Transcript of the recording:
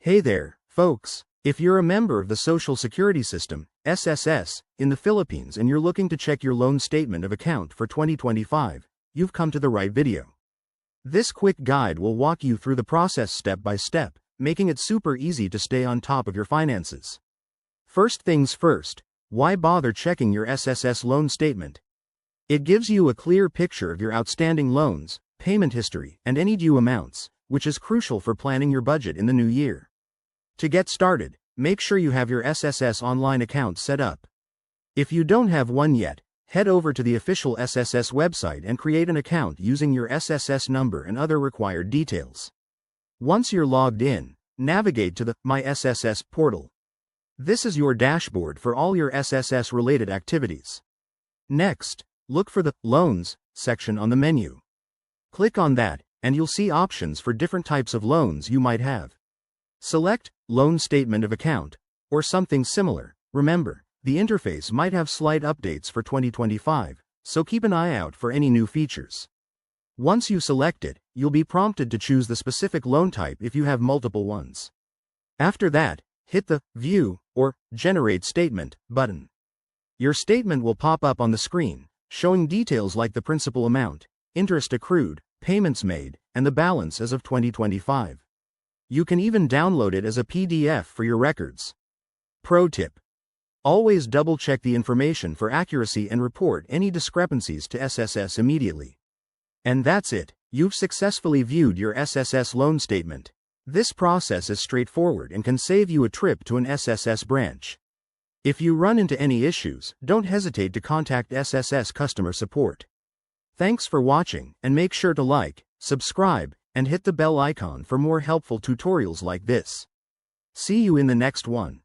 Hey there, folks. If you're a member of the Social Security System, SSS, in the Philippines and you're looking to check your loan statement of account for 2025, you've come to the right video. This quick guide will walk you through the process step by step, making it super easy to stay on top of your finances. First things first, why bother checking your SSS loan statement? It gives you a clear picture of your outstanding loans, payment history, and any due amounts, which is crucial for planning your budget in the new year. To get started, make sure you have your SSS online account set up. If you don't have one yet, head over to the official SSS website and create an account using your SSS number and other required details. Once you're logged in, navigate to the My SSS portal. This is your dashboard for all your SSS-related activities. Next, look for the Loans section on the menu. Click on that, and you'll see options for different types of loans you might have. Select Loan Statement of Account, or something similar. Remember, the interface might have slight updates for 2025, so keep an eye out for any new features. Once you select it, you'll be prompted to choose the specific loan type if you have multiple ones. After that, hit the View or Generate Statement button. Your statement will pop up on the screen, showing details like the principal amount, interest accrued, payments made, and the balance as of 2025. You can even download it as a PDF for your records. Pro tip: always double-check the information for accuracy and report any discrepancies to SSS immediately. And that's it, you've successfully viewed your SSS loan statement. This process is straightforward and can save you a trip to an SSS branch. If you run into any issues, don't hesitate to contact SSS customer support. Thanks for watching, and make sure to like, subscribe, and hit the bell icon for more helpful tutorials like this. See you in the next one.